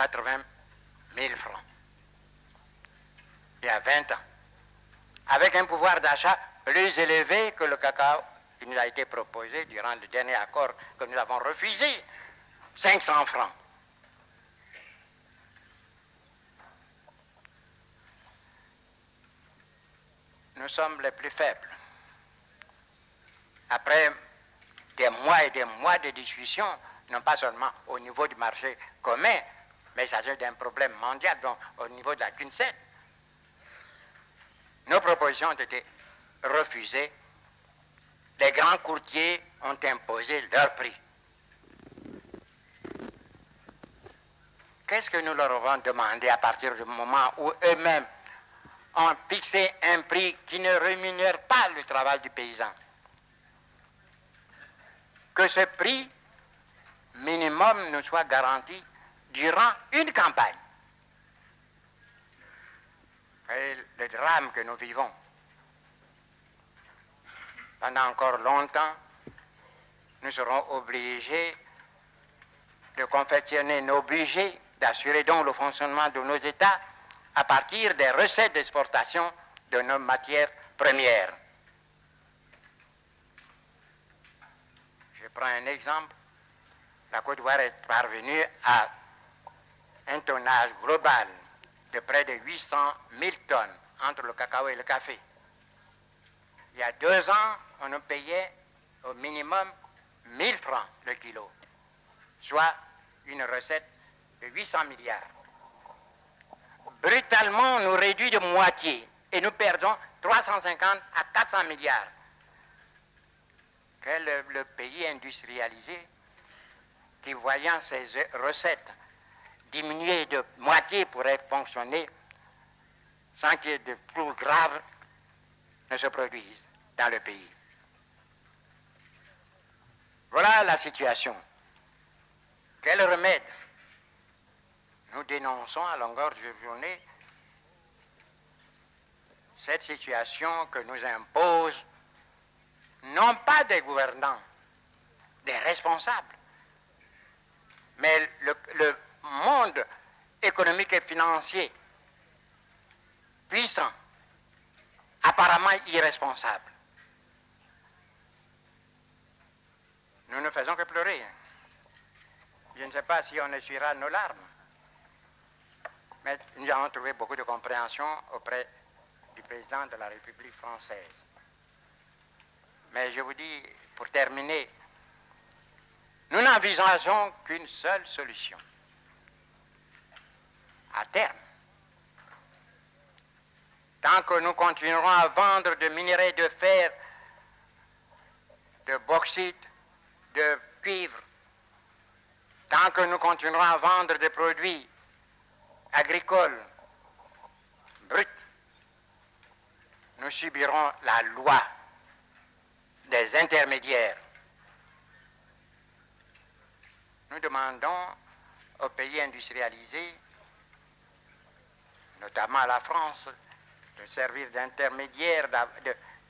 80 000 francs. Il y a 20 ans. Avec un pouvoir d'achat plus élevé que le cacao qui nous a été proposé durant le dernier accord que nous avons refusé, 500 francs. Nous sommes les plus faibles. Après des mois et des mois de discussions, non pas seulement au niveau du marché commun, mais il s'agit d'un problème mondial, donc au niveau de la CUNCED, nos propositions ont été refusées. Les grands courtiers ont imposé leur prix. Qu'est-ce que nous leur avons demandé à partir du moment où eux-mêmes ont fixé un prix qui ne rémunère pas le travail du paysan? Que ce prix minimum nous soit garanti durant une campagne. Et le drame que nous vivons, pendant encore longtemps, nous serons obligés de confectionner nos budgets, d'assurer donc le fonctionnement de nos États à partir des recettes d'exportation de nos matières premières. Je prends un exemple. La Côte d'Ivoire est parvenue à un tonnage global de près de 800 000 tonnes entre le cacao et le café. Il y a 2 ans, on nous payait au minimum 1000 francs le kilo, soit une recette de 800 milliards. Brutalement, on nous réduit de moitié et nous perdons 350 à 400 milliards. Quel est le pays industrialisé qui, voyant ses recettes diminuer de moitié, pourrait fonctionner sans qu'il y ait de plus grave ne se produise dans le pays? Voilà la situation. Quel remède? Nous dénonçons à longueur de journée cette situation que nous impose non pas des gouvernants, des responsables, mais le monde économique et financier puissant, apparemment irresponsable. Nous ne faisons que pleurer. Je ne sais pas si on essuiera nos larmes, mais nous avons trouvé beaucoup de compréhension auprès du président de la République française. Mais je vous dis, pour terminer, nous n'envisageons qu'une seule solution. À terme, tant que nous continuerons à vendre de minerais de fer, de bauxite, de cuivre, tant que nous continuerons à vendre des produits agricoles bruts, nous subirons la loi des intermédiaires. Nous demandons aux pays industrialisés, notamment à la France, de servir d'intermédiaire,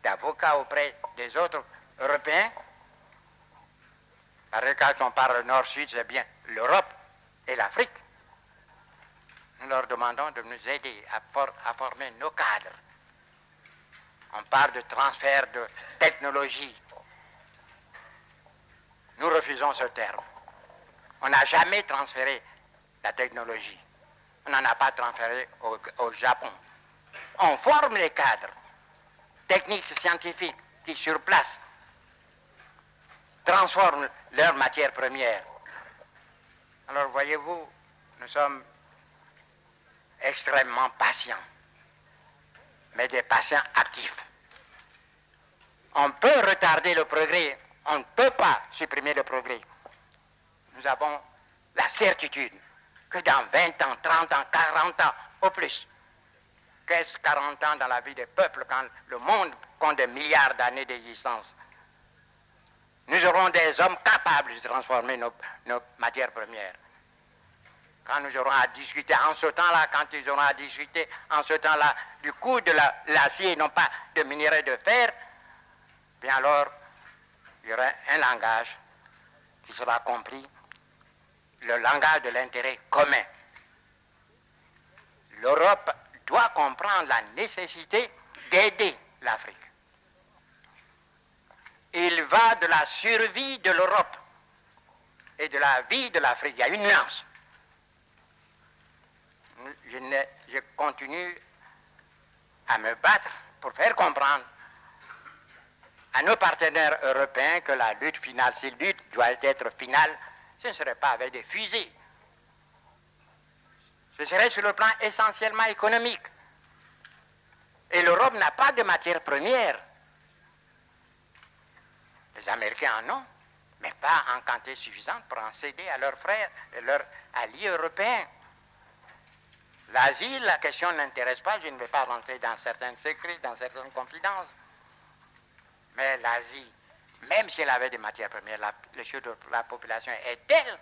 d'avocat auprès des autres Européens. Parce que quand on parle nord-sud, c'est bien l'Europe et l'Afrique. Nous leur demandons de nous aider à former nos cadres. On parle de transfert de technologie. Nous refusons ce terme. On n'a jamais transféré la technologie. On n'en a pas transféré au Japon. On forme les cadres techniques, scientifiques qui, sur place, transforment leurs matières premières. Alors, voyez-vous, nous sommes extrêmement patients, mais des patients actifs. On peut retarder le progrès, on ne peut pas supprimer le progrès. Nous avons la certitude que dans 20 ans, 30 ans, 40 ans, au plus, qu'est-ce 40 ans dans la vie des peuples quand le monde compte des milliards d'années d'existence? Nous aurons des hommes capables de transformer nos matières premières. Quand nous aurons à discuter en ce temps-là, quand ils auront à discuter en ce temps-là du coût de l'acier, non pas de minerai de fer, bien alors, il y aura un langage qui sera compris, le langage de l'intérêt commun. l'Europe doit comprendre la nécessité d'aider l'Afrique. Il va de la survie de l'Europe et de la vie de l'Afrique. Il y a une nuance. Je continue à me battre pour faire comprendre à nos partenaires européens que la lutte finale, si la lutte doit être finale, ce ne serait pas avec des fusées. Ce serait sur le plan essentiellement économique. Et l'Europe n'a pas de matières premières. Les Américains en ont, mais pas en quantité suffisante pour en céder à leurs frères et leurs alliés européens. L'Asie, la question n'intéresse pas, je ne vais pas rentrer dans certains secrets, dans certaines confidences. Mais l'Asie, même si elle avait des matières premières, le chiffre de la population est tel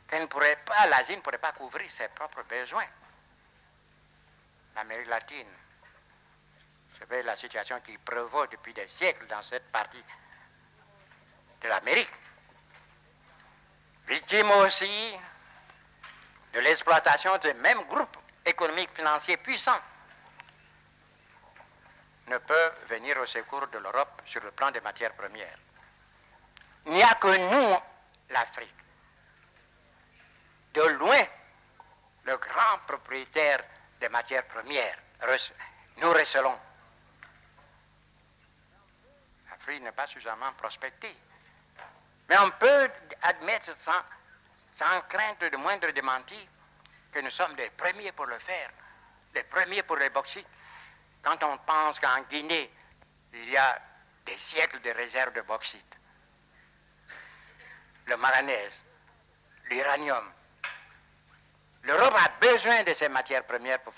qu'elle ne pourrait pas, l'Asie ne pourrait pas couvrir ses propres besoins. L'Amérique latine, c'est la situation qui prévaut depuis des siècles dans cette partie de l'Amérique. Victime aussi de l'exploitation de mêmes groupes économiques financiers puissants, ne peuvent venir au secours de l'Europe sur le plan des matières premières. Il n'y a que nous, l'Afrique, de loin, le grand propriétaire des matières premières. Nous recelons. L'Afrique n'est pas suffisamment prospectée. Mais on peut admettre sans crainte de moindre démenti que nous sommes les premiers pour le faire, les premiers pour les bauxites. Quand on pense qu'en Guinée, il y a des siècles de réserves de bauxite, le manganèse, l'uranium, l'Europe a besoin de ces matières premières pour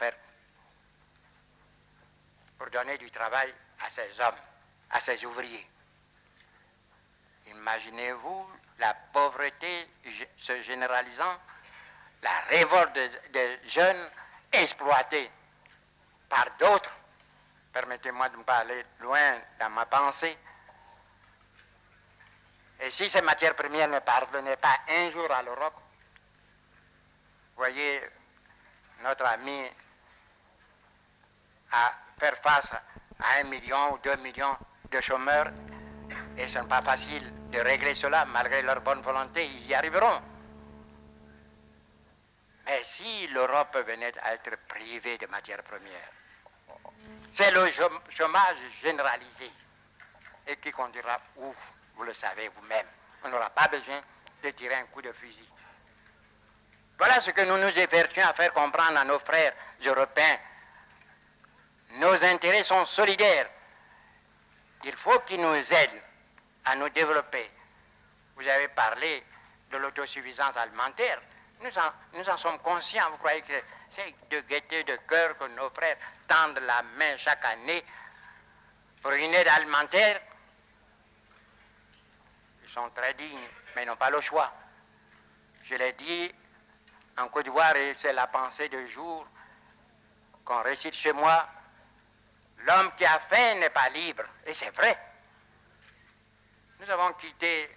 donner du travail à ses hommes, à ses ouvriers. Imaginez-vous la pauvreté se généralisant, la révolte des jeunes exploités par d'autres. Permettez-moi de ne pas aller loin dans ma pensée. Et si ces matières premières ne parvenaient pas un jour à l'Europe, vous voyez, notre ami à faire face à 1 million ou 2 millions de chômeurs, et ce n'est pas facile de régler cela, malgré leur bonne volonté, ils y arriveront. Mais si l'Europe venait à être privée de matières premières, c'est le chômage généralisé et qui conduira où, vous le savez vous-même. On n'aura pas besoin de tirer un coup de fusil. Voilà ce que nous nous efforçons à faire comprendre à nos frères européens. Nos intérêts sont solidaires. Il faut qu'ils nous aident à nous développer. Vous avez parlé de l'autosuffisance alimentaire. Nous en sommes conscients. Vous croyez que c'est de gaieté de cœur que nos frères tendent la main chaque année pour une aide alimentaire? Ils sont très dignes, mais ils n'ont pas le choix. Je l'ai dit en Côte d'Ivoire, et c'est la pensée de jour qu'on récite chez moi, l'homme qui a faim n'est pas libre. Et c'est vrai. Nous avons quitté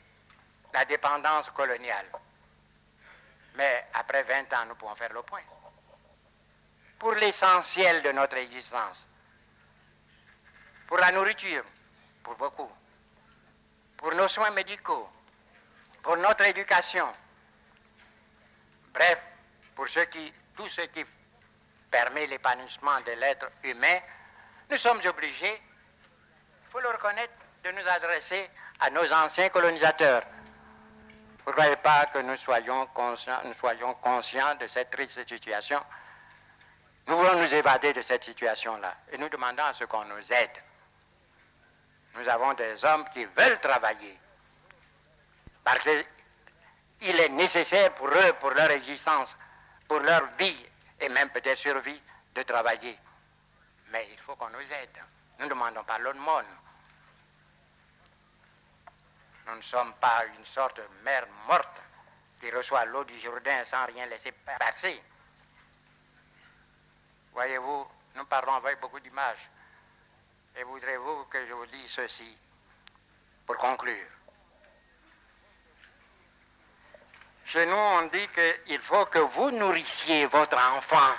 la dépendance coloniale. Mais après 20 ans, nous pouvons faire le point. Pour l'essentiel de notre existence. Pour la nourriture, pour beaucoup. Pour nos soins médicaux. Pour notre éducation. Bref, pour tout ce qui permet l'épanouissement de l'être humain, nous sommes obligés, il faut le reconnaître, de nous adresser à nos anciens colonisateurs. Vous ne croyez pas que nous soyons conscients de cette triste situation? Nous voulons nous évader de cette situation-là et nous demandons à ce qu'on nous aide. Nous avons des hommes qui veulent travailler parce qu'il est nécessaire pour eux, pour leur existence, pour leur vie et même peut-être survie, de travailler. Mais il faut qu'on nous aide. Nous ne demandons pas l'aumône. Nous ne sommes pas une sorte de mer morte qui reçoit l'eau du Jourdain sans rien laisser passer. Voyez-vous, nous parlons avec beaucoup d'images. Et voudrez-vous que je vous dise ceci pour conclure? Chez nous, on dit qu'il faut que vous nourrissiez votre enfant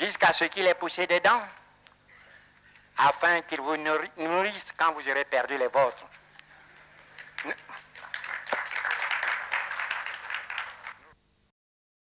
jusqu'à ce qu'il ait poussé des dents, afin qu'il vous nourrisse quand vous aurez perdu les vôtres.